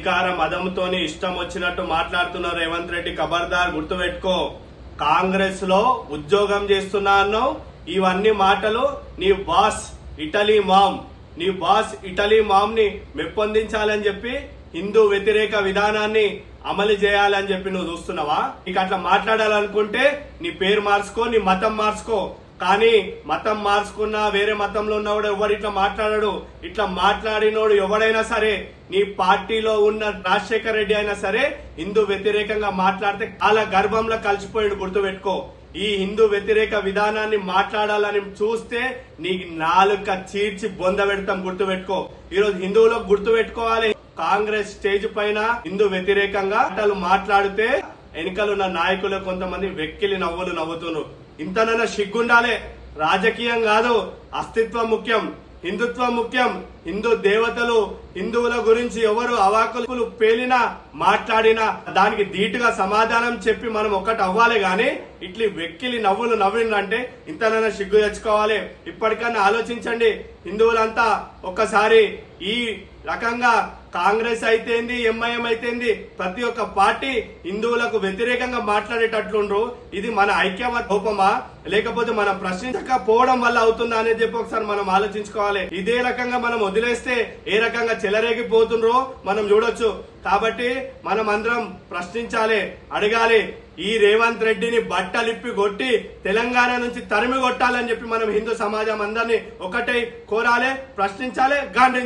అధికార మదంతోని ఇష్టం వచ్చినట్టు మాట్లాడుతున్న రేవంత్ రెడ్డి ఖబర్దార్ గుర్తుపెట్టుకో. కాంగ్రెస్ లో ఉద్యోగం చేస్తున్నా అన్నావు. ఇవన్నీ మాటలు నీ బాస్ ఇటలీ మామ్ ని మెప్పొందించాలని చెప్పి హిందూ వ్యతిరేక విధానాన్ని అమలు చేయాలని చెప్పి నువ్వు చూస్తున్నావా? నీకు అట్లా మాట్లాడాలనుకుంటే నీ పేరు మార్చుకో, నీ మతం మార్చుకో. కానీ మతం మార్చుకున్నా వేరే మతంలో ఉన్నవాడు ఎవరు ఇట్లా మాట్లాడాడు. ఇట్లా మాట్లాడినోడు ఎవడైనా సరే, నీ పార్టీలో ఉన్న రాజశేఖర్ రెడ్డి అయినా సరే, హిందూ వ్యతిరేకంగా మాట్లాడితే చాలా గర్భంలో కలిసిపోయాడు. గుర్తుపెట్టుకో. ఈ హిందూ వ్యతిరేక విధానాన్ని మాట్లాడాలని చూస్తే నీకు నాలుక చీర్చి బొంద పెడతాం. గుర్తుపెట్టుకో. ఈరోజు హిందువులకు గుర్తుపెట్టుకోవాలి, కాంగ్రెస్ స్టేజ్ పైన హిందూ వ్యతిరేకంగా మాట్లాడితే వెనుకలున్న నాయకులు కొంతమంది వెక్కిలి నవ్వులు నవ్వుతున్నారు. ఇంతనన్నా సిగ్గుండాలే. రాజకీయం కాదు, అస్తిత్వం ముఖ్యం, హిందుత్వం ముఖ్యం. హిందూ దేవతలు, హిందువుల గురించి ఎవరు అవాకులు పేలినా మాట్లాడినా దానికి ధీటుగా సమాధానం చెప్పి మనం ఒక్కటి అవ్వాలి. గాని ఇట్లా వెక్కిలి నవ్వులు నవ్విందంటే ఇంతనైనా సిగ్గు తెచ్చుకోవాలి. ఇప్పటికన్నా ఆలోచించండి హిందువులంతా. ఒక్కసారి ఈ రకంగా కాంగ్రెస్ అయితేంది, ఎంఐఎం అయితేంది, ప్రతి ఒక్క పార్టీ హిందువులకు వ్యతిరేకంగా మాట్లాడేటట్లుండ్రు. ఇది మన ఐక్యమత లోపమా, లేకపోతే మనం ప్రశ్నించకపోవడం వల్ల అవుతుందా అనేది చెప్పి ఒకసారి మనం ఆలోచించుకోవాలి. ఇదే రకంగా మనం వదిలేస్తే ఏ రకంగా చెలరేగిపోతుండ్రో మనం చూడొచ్చు. కాబట్టి మనం అందరం ప్రశ్నించాలి, అడగాలి. ఈ రేవంత్ రెడ్డిని బట్టలిప్పి కొట్టి తెలంగాణ నుంచి తరిమి కొట్టాలని చెప్పి మనం హిందూ సమాజం అందరినీ ఒకటే కోరాలి, ప్రశ్నించాలి, గాంధీ